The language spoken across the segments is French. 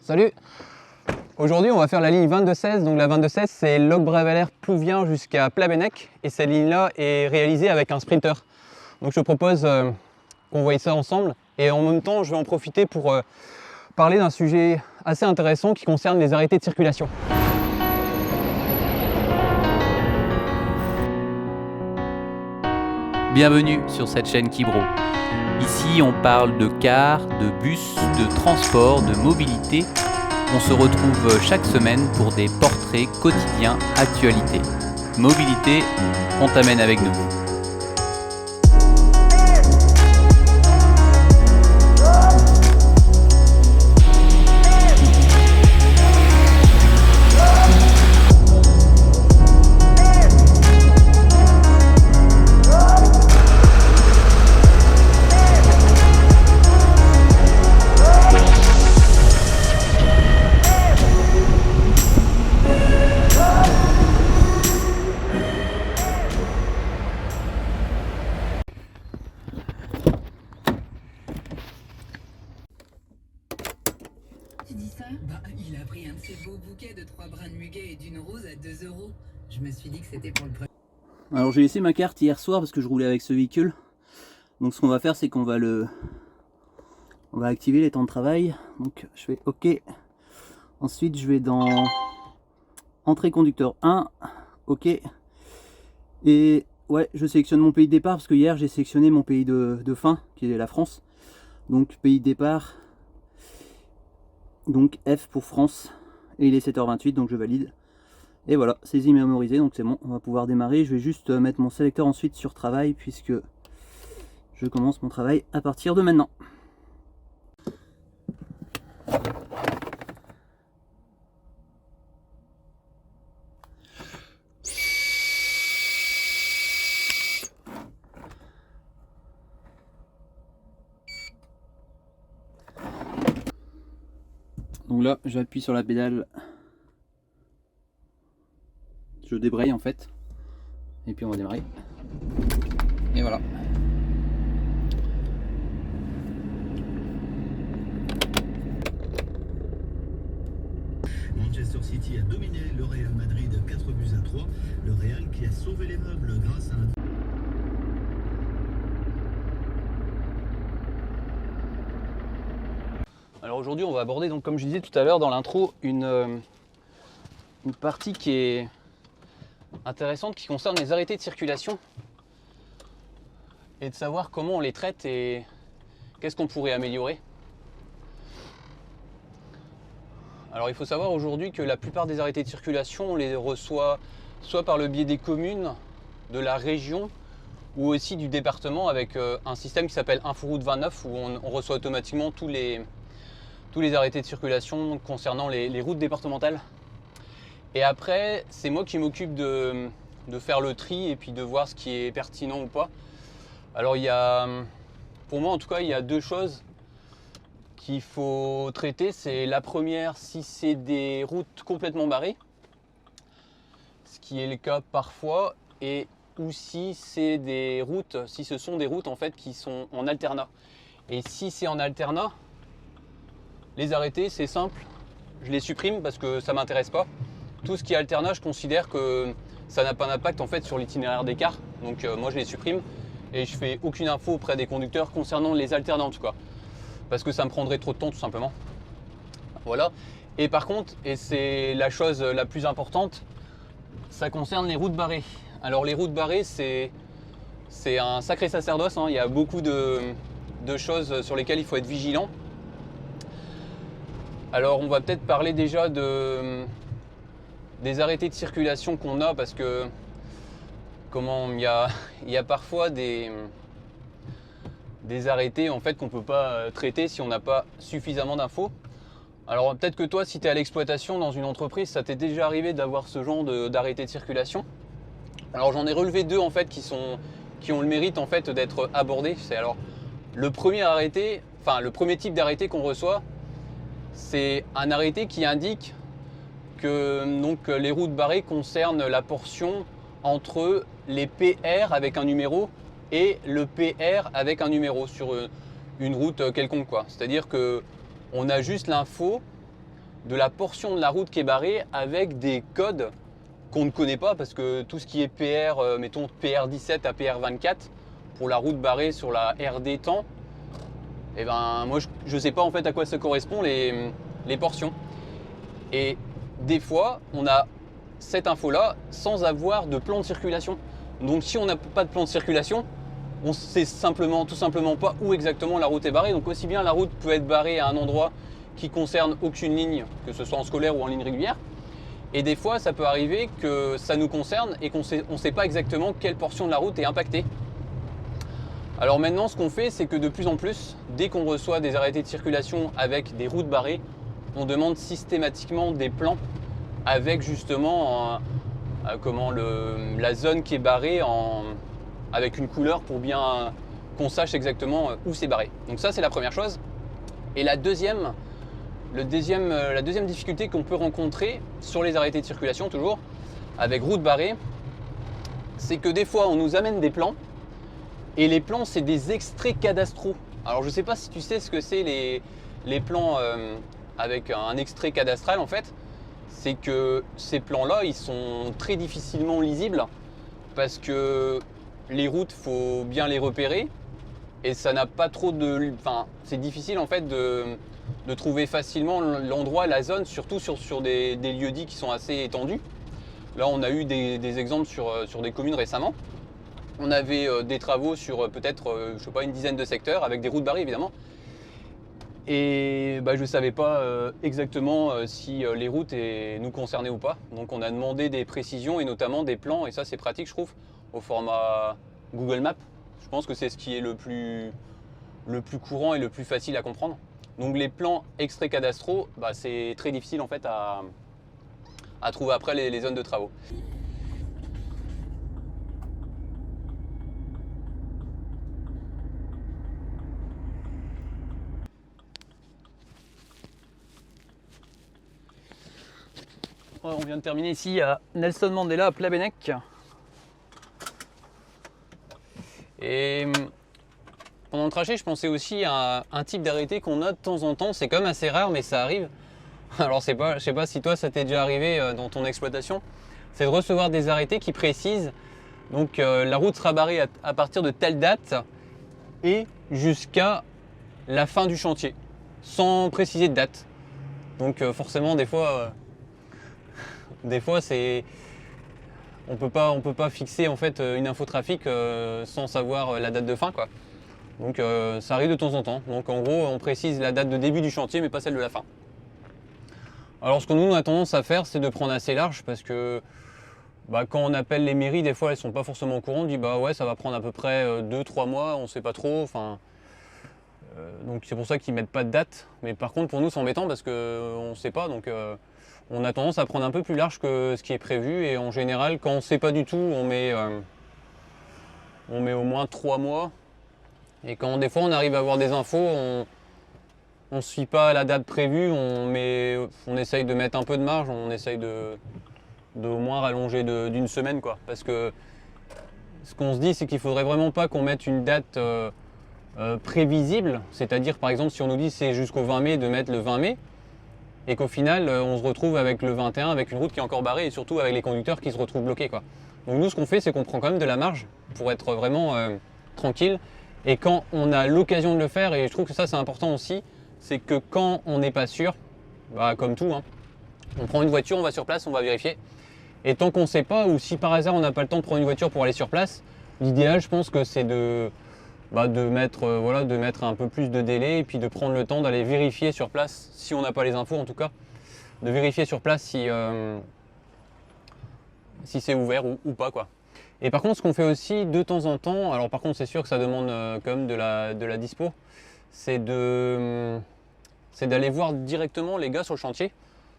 Salut! Aujourd'hui, on va faire la ligne 2216. Donc la 2216, c'est Locq-Brévalères-Plouvien jusqu'à Plabennec. Et cette ligne-là est réalisée avec un sprinter. Donc je propose qu'on voie ça ensemble. Et en même temps, je vais en profiter pour parler d'un sujet assez intéressant qui concerne les arrêtés de circulation. Bienvenue sur cette chaîne Kibro. Ici, on parle de cars, de bus, de transport, de mobilité. On se retrouve chaque semaine pour des portraits quotidiens actualité. Mobilité, on t'amène avec nous. Tu dis ça? Bah, il a pris un de ces beaux bouquets de 3 brins de muguet et d'une rose à 2 €. Je me suis dit que c'était pour le premier. Alors j'ai laissé ma carte hier soir parce que je roulais avec ce véhicule. Donc ce qu'on va faire, c'est qu'on va on va activer les temps de travail. Donc je fais OK. Ensuite je vais dans entrée conducteur 1, OK. Et ouais, je sélectionne mon pays de départ parce que hier j'ai sélectionné mon pays de fin, qui est la France. Donc pays de départ, donc F pour France, et il est 7h28, donc je valide. Et voilà, saisie mémorisée, donc c'est bon, on va pouvoir démarrer. Je vais juste mettre mon sélecteur ensuite sur travail, puisque je commence mon travail à partir de maintenant. Donc là, j'appuie sur la pédale, je débraye en fait, et puis on va démarrer. Et voilà. Manchester City a dominé le Real Madrid 4-3. Le Real qui a sauvé les meubles grâce à un... Alors aujourd'hui, on va aborder, donc, comme je disais tout à l'heure dans l'intro, une partie qui est intéressante, qui concerne les arrêtés de circulation et de savoir comment on les traite et qu'est-ce qu'on pourrait améliorer. Alors il faut savoir aujourd'hui que la plupart des arrêtés de circulation, on les reçoit soit par le biais des communes, de la région ou aussi du département avec un système qui s'appelle Inforoute 29 où on reçoit automatiquement tous les arrêtés de circulation concernant les routes départementales. Et après, c'est moi qui m'occupe de faire le tri et puis de voir ce qui est pertinent ou pas. Alors pour moi en tout cas, il y a deux choses qu'il faut traiter. C'est la première, si c'est des routes complètement barrées, ce qui est le cas parfois, et ou si c'est des routes, si ce sont des routes en fait qui sont en alternat. Et si c'est en alternat, les arrêtés, c'est simple, je les supprime parce que ça ne m'intéresse pas. Tout ce qui est alternat, je considère que ça n'a pas d'impact en fait sur l'itinéraire des cars. Donc moi je les supprime et je fais aucune info auprès des conducteurs concernant les alternats en tout cas. Parce que ça me prendrait trop de temps tout simplement. Voilà. Et par contre, et c'est la chose la plus importante, ça concerne les routes barrées. Alors les routes barrées, c'est un sacré sacerdoce, hein. Il y a beaucoup de choses sur lesquelles il faut être vigilant. Alors on va peut-être parler déjà des arrêtés de circulation qu'on a, parce que il y a parfois des arrêtés en fait qu'on ne peut pas traiter si on n'a pas suffisamment d'infos. Alors peut-être que toi, si tu es à l'exploitation dans une entreprise, ça t'est déjà arrivé d'avoir ce genre d'arrêté de circulation. Alors j'en ai relevé deux en fait qui ont le mérite en fait d'être abordés. C'est alors le premier type d'arrêté qu'on reçoit, c'est un arrêté qui indique que donc, les routes barrées concernent la portion entre les PR avec un numéro et le PR avec un numéro sur une route quelconque, quoi. C'est-à-dire qu'on a juste l'info de la portion de la route qui est barrée avec des codes qu'on ne connaît pas, parce que tout ce qui est PR, mettons PR17 à PR24, pour la route barrée sur la RD temps, et ben moi je ne sais pas en fait à quoi ça correspond les portions. Et des fois, on a cette info-là sans avoir de plan de circulation. Donc si on n'a pas de plan de circulation, on sait tout simplement pas où exactement la route est barrée. Donc aussi bien la route peut être barrée à un endroit qui concerne aucune ligne, que ce soit en scolaire ou en ligne régulière. Et des fois, ça peut arriver que ça nous concerne et qu'on ne sait pas exactement quelle portion de la route est impactée. Alors maintenant, ce qu'on fait, c'est que de plus en plus, dès qu'on reçoit des arrêtés de circulation avec des routes barrées, on demande systématiquement des plans avec justement la zone qui est barrée avec une couleur pour bien qu'on sache exactement où c'est barré. Donc ça, c'est la première chose. Et la deuxième difficulté qu'on peut rencontrer sur les arrêtés de circulation, toujours avec route barrée, c'est que des fois, on nous amène des plans. Et les plans, c'est des extraits cadastraux. Alors, je ne sais pas si tu sais ce que c'est les plans avec un extrait cadastral, en fait. C'est que ces plans-là, ils sont très difficilement lisibles parce que les routes, il faut bien les repérer. Et ça n'a pas trop de... Enfin, c'est difficile, en fait, de trouver facilement l'endroit, la zone, surtout sur des lieux-dits qui sont assez étendus. Là, on a eu des exemples sur des communes récemment. On avait des travaux sur peut-être, je sais pas, une dizaine de secteurs avec des routes barrées évidemment. Et je ne savais pas exactement si les routes nous concernaient ou pas. Donc on a demandé des précisions et notamment des plans, et ça c'est pratique je trouve, au format Google Maps. Je pense que c'est ce qui est le plus courant et le plus facile à comprendre. Donc les plans extraits cadastraux, c'est très difficile en fait à trouver après les zones de travaux. On vient de terminer ici à Nelson Mandela à Plabennec. Et pendant le trajet, je pensais aussi à un type d'arrêté qu'on a de temps en temps. C'est quand même assez rare, mais ça arrive. Alors, je sais pas si toi, ça t'est déjà arrivé dans ton exploitation. C'est de recevoir des arrêtés qui précisent donc la route sera barrée à partir de telle date et jusqu'à la fin du chantier, sans préciser de date. Donc forcément, des fois c'est on peut pas fixer en fait une info trafic sans savoir la date de fin quoi. Donc ça arrive de temps en temps. Donc en gros, on précise la date de début du chantier mais pas celle de la fin. Alors ce que nous on a tendance à faire, c'est de prendre assez large parce que quand on appelle les mairies, des fois elles sont pas forcément au courant. On dit ouais, ça va prendre à peu près 2-3 mois, on sait pas trop. Donc c'est pour ça qu'ils mettent pas de date. Mais par contre pour nous c'est embêtant parce qu'on sait pas. Donc on a tendance à prendre un peu plus large que ce qui est prévu. Et en général, quand on sait pas du tout, on met au moins 3 mois. Et quand des fois on arrive à avoir des infos, on ne suit pas la date prévue, on essaye de mettre un peu de marge, on essaye de au moins rallonger d'une semaine quoi. Parce que ce qu'on se dit, c'est qu'il faudrait vraiment pas qu'on mette une date prévisible, c'est-à-dire par exemple si on nous dit c'est jusqu'au 20 mai, de mettre le 20 mai, et qu'au final on se retrouve avec le 21, avec une route qui est encore barrée, et surtout avec les conducteurs qui se retrouvent bloqués quoi. Donc nous ce qu'on fait, c'est qu'on prend quand même de la marge pour être vraiment tranquille, et quand on a l'occasion de le faire, et je trouve que ça c'est important aussi, c'est que quand on n'est pas sûr, comme tout, on prend une voiture, on va sur place, on va vérifier. Et tant qu'on ne sait pas, ou si par hasard on n'a pas le temps de prendre une voiture pour aller sur place, l'idéal je pense que c'est de mettre un peu plus de délai et puis de prendre le temps d'aller vérifier sur place, si on n'a pas les infos en tout cas, de vérifier sur place si c'est ouvert ou pas quoi. Et par contre ce qu'on fait aussi de temps en temps, alors par contre c'est sûr que ça demande quand même de la dispo, c'est d'aller voir directement les gars sur le chantier.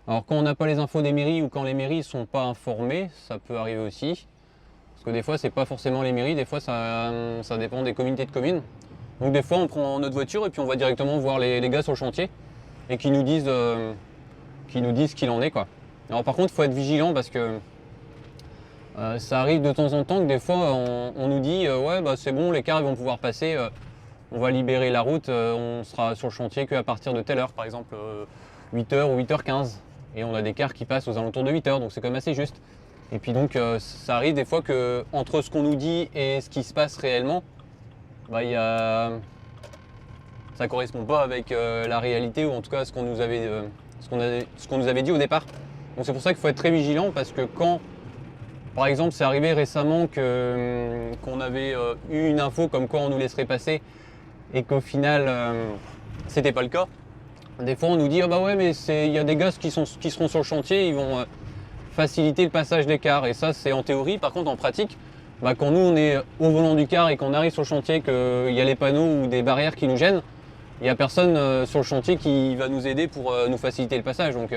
Alors quand on n'a pas les infos des mairies ou quand les mairies ne sont pas informées, ça peut arriver aussi. Parce que des fois c'est pas forcément les mairies, des fois ça dépend des communautés de communes. Donc des fois on prend notre voiture et puis on va directement voir les gars sur le chantier et qui nous disent ce qu'il en est quoi. Alors par contre il faut être vigilant parce que ça arrive de temps en temps que des fois on nous dit ouais c'est bon, les cars ils vont pouvoir passer, on va libérer la route, on sera sur le chantier qu'à partir de telle heure par exemple. 8h ou 8h15. Et on a des cars qui passent aux alentours de 8h, donc c'est quand même assez juste. Et puis donc ça arrive des fois que entre ce qu'on nous dit et ce qui se passe réellement, bah, ça correspond pas avec la réalité, ou en tout cas ce qu'on nous avait, ce qu'on nous avait dit au départ. Donc c'est pour ça qu'il faut être très vigilant, parce que quand, par exemple, c'est arrivé récemment qu'on avait eu une info comme quoi on nous laisserait passer et qu'au final c'était pas le cas. Des fois on nous dit ah bah ouais, mais il y a des gars qui seront sur le chantier, ils vont faciliter le passage des cars, et ça c'est en théorie. Par contre en pratique, bah, quand nous on est au volant du car et qu'on arrive sur le chantier, qu'il y a les panneaux ou des barrières qui nous gênent, il n'y a personne sur le chantier qui va nous aider pour nous faciliter le passage. Donc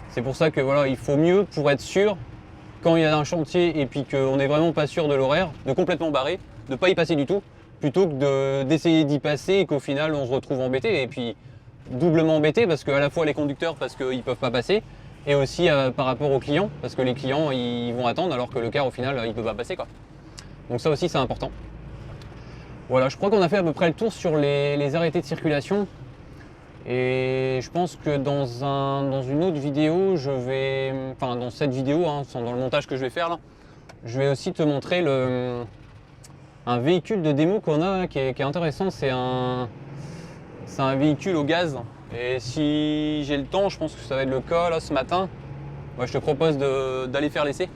c'est pour ça que voilà, il faut mieux, pour être sûr, quand il y a un chantier et puis qu'on n'est vraiment pas sûr de l'horaire, de complètement barrer, de ne pas y passer du tout, plutôt que d'essayer d'y passer et qu'au final on se retrouve embêté. Et puis doublement embêté, parce qu'à la fois les conducteurs, parce qu'ils ne peuvent pas passer, et aussi par rapport aux clients, parce que les clients ils vont attendre alors que le car au final il ne peut pas passer, quoi. Donc ça aussi c'est important. Voilà, je crois qu'on a fait à peu près le tour sur les arrêtés de circulation. Et je pense que dans une autre vidéo, enfin dans cette vidéo, hein, dans le montage que je vais faire là, je vais aussi te montrer un véhicule de démo qu'on a qui est intéressant. C'est un véhicule au gaz. Et si j'ai le temps, je pense que ça va être le cas là ce matin. Moi, je te propose d'aller faire l'essai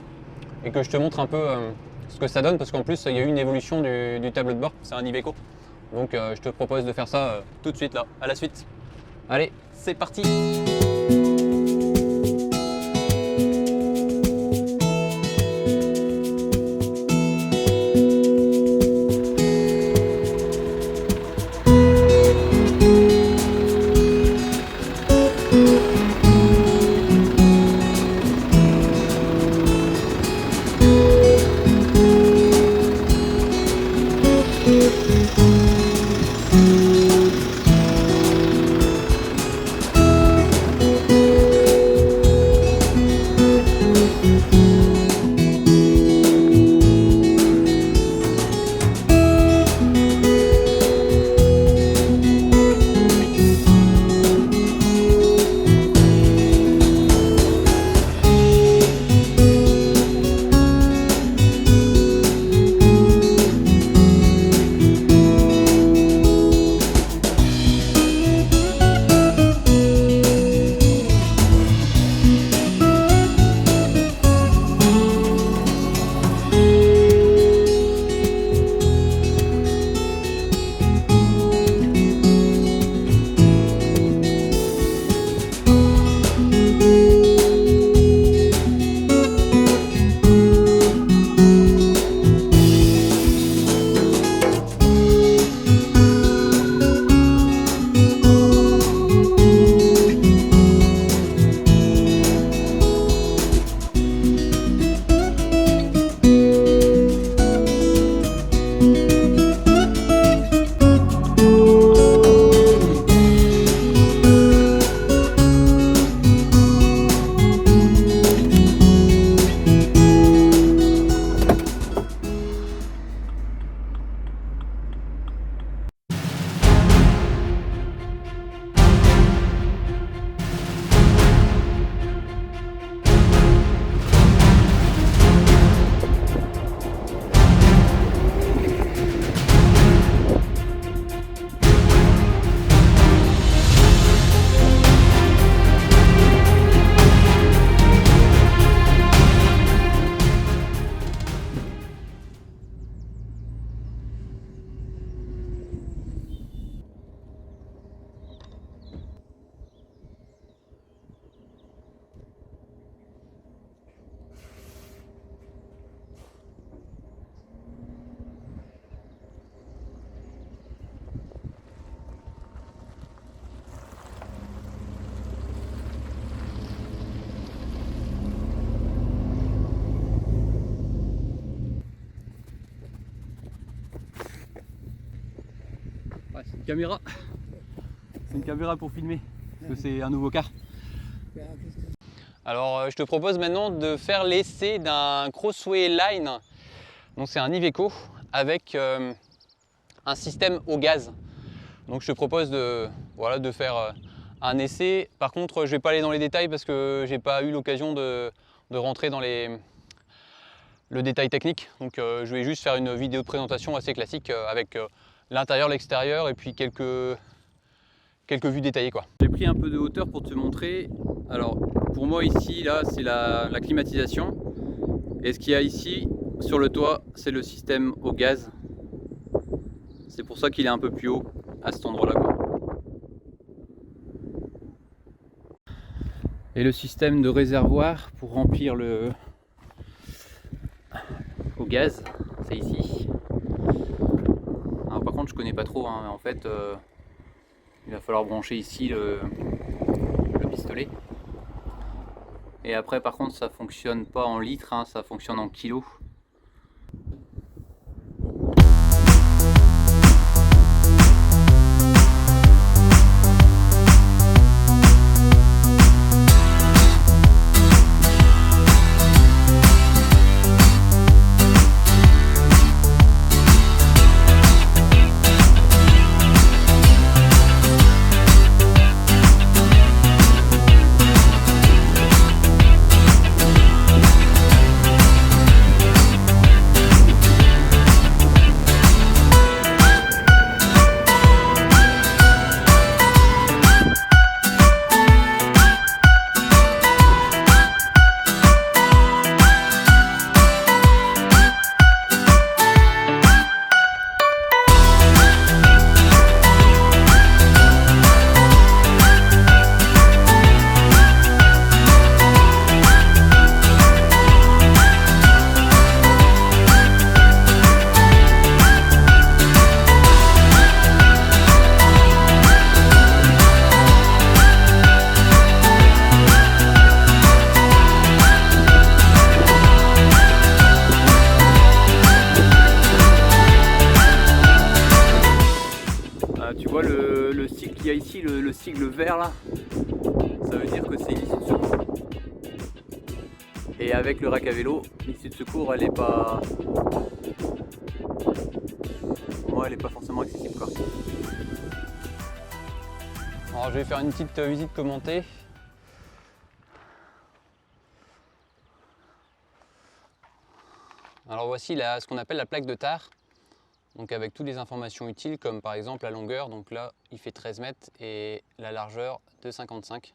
et que je te montre un peu ce que ça donne, parce qu'en plus il y a eu une évolution du tableau de bord. C'est un Iveco. Donc je te propose de faire ça tout de suite là, à la suite. Allez, c'est parti! Ouais, c'est une caméra. C'est une caméra pour filmer, parce que c'est un nouveau car. Alors je te propose maintenant de faire l'essai d'un Crossway Line. Donc c'est un Iveco avec un système au gaz. Donc je te propose de faire un essai. Par contre, je vais pas aller dans les détails parce que j'ai pas eu l'occasion de rentrer dans le détail technique. Donc je vais juste faire une vidéo de présentation assez classique avec l'intérieur, l'extérieur et puis quelques vues détaillées, quoi. J'ai pris un peu de hauteur pour te montrer. Alors pour moi ici, là, c'est la climatisation. Et ce qu'il y a ici sur le toit, c'est le système au gaz. C'est pour ça qu'il est un peu plus haut à cet endroit-là, quoi. Et le système de réservoir pour remplir au gaz, c'est ici. Alors, par contre, je connais pas trop, hein. En fait, il va falloir brancher ici le pistolet. Et après, par contre, ça fonctionne pas en litres, hein, ça fonctionne en kilos. Tu vois le cycle qu'il y a ici, le cycle vert là, ça veut dire que c'est l'issue de secours. Et avec le rack à vélo, l'issue de secours elle est pas. Moi elle est pas forcément accessible, quoi. Alors je vais faire une petite visite commentée. Alors voici ce qu'on appelle la plaque de tare. Donc avec toutes les informations utiles, comme par exemple la longueur, donc là il fait 13 mètres et la largeur de 55.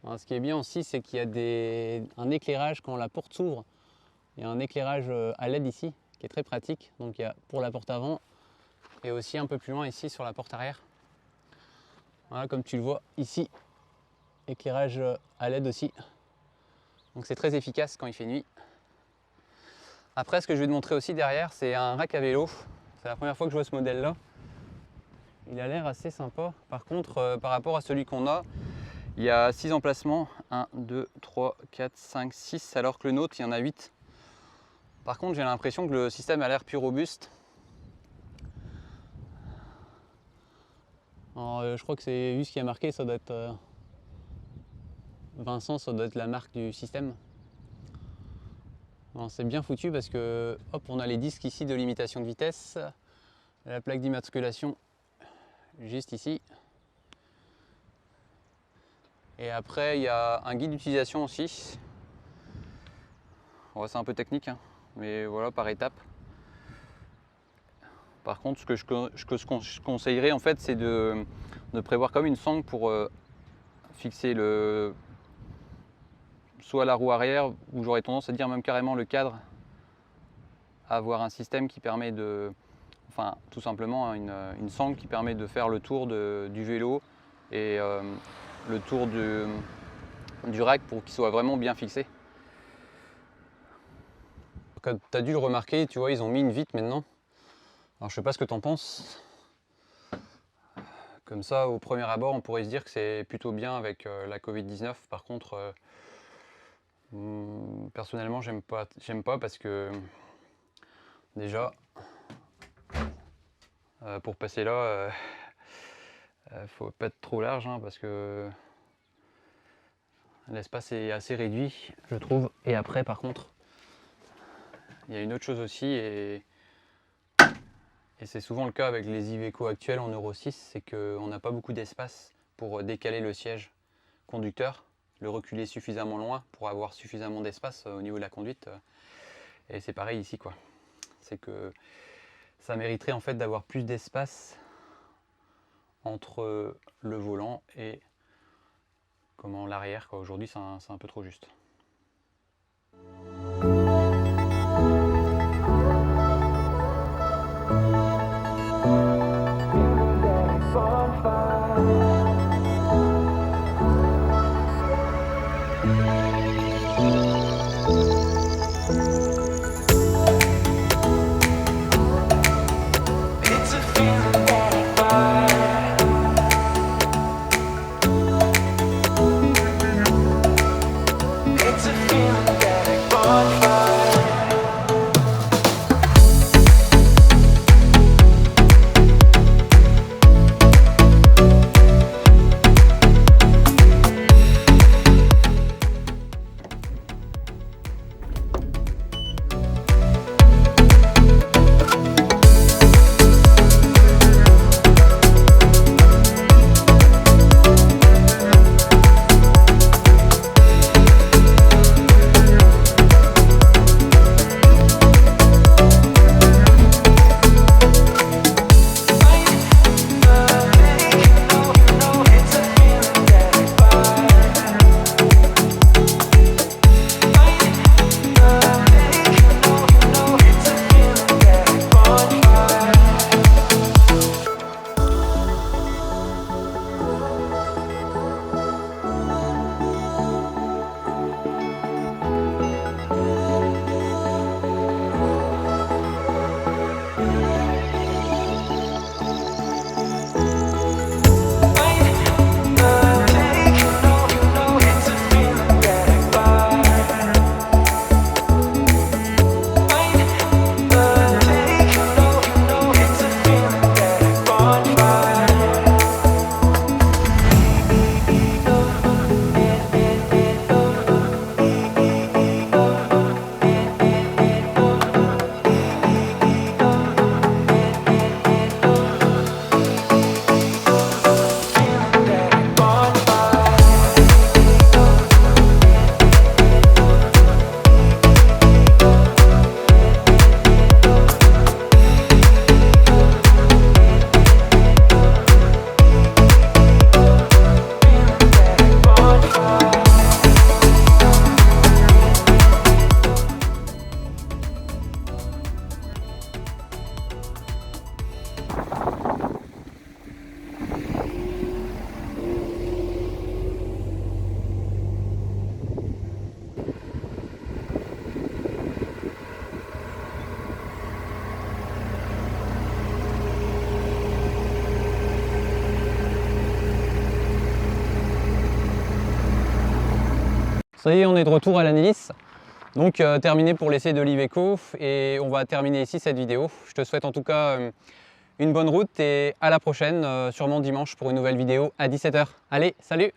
Alors, ce qui est bien aussi, c'est qu'il y a un éclairage quand la porte s'ouvre. Il y a un éclairage à LED ici qui est très pratique. Donc il y a pour la porte avant et aussi un peu plus loin ici sur la porte arrière. Voilà, comme tu le vois ici, éclairage à LED aussi. Donc c'est très efficace quand il fait nuit. Après, ce que je vais te montrer aussi derrière, c'est un rack à vélo. C'est la première fois que je vois ce modèle-là. Il a l'air assez sympa. Par contre, par rapport à celui qu'on a, il y a 6 emplacements. 1, 2, 3, 4, 5, 6, alors que le nôtre, il y en a 8. Par contre, j'ai l'impression que le système a l'air plus robuste. Alors, je crois que c'est vu ce qui est marqué, ça doit être Vincent, ça doit être la marque du système. C'est bien foutu parce que hop, on a les disques ici de limitation de vitesse, la plaque d'immatriculation juste ici. Et après il y a un guide d'utilisation aussi. C'est un peu technique, hein, mais voilà, par étapes. Par contre, ce que je conseillerais en fait, c'est de prévoir comme une sangle pour fixer soit la roue arrière, ou j'aurais tendance à dire même carrément le cadre, avoir un système qui permet de, enfin tout simplement une sangle qui permet de faire le tour du vélo et le tour du rack pour qu'il soit vraiment bien fixé. Comme tu as dû le remarquer, tu vois, ils ont mis une vitre maintenant. Alors je sais pas ce que tu en penses. Comme ça, au premier abord, on pourrait se dire que c'est plutôt bien avec la Covid-19. Par contre, personnellement, j'aime pas parce que déjà, pour passer là, faut pas être trop large, hein, parce que l'espace est assez réduit, je trouve. Et après, par contre, il y a une autre chose aussi, et Et c'est souvent le cas avec les Iveco actuels en Euro 6, c'est qu'on n'a pas beaucoup d'espace pour décaler le siège conducteur, le reculer suffisamment loin pour avoir suffisamment d'espace au niveau de la conduite. Et c'est pareil ici, quoi. C'est que ça mériterait en fait d'avoir plus d'espace entre le volant et l'arrière. Aujourd'hui, c'est un peu trop juste. Ça y est, on est de retour à l'analyse. Donc terminé pour l'essai de l'Iveco et on va terminer ici cette vidéo. Je te souhaite en tout cas une bonne route et à la prochaine, sûrement dimanche pour une nouvelle vidéo à 17 h. Allez, salut!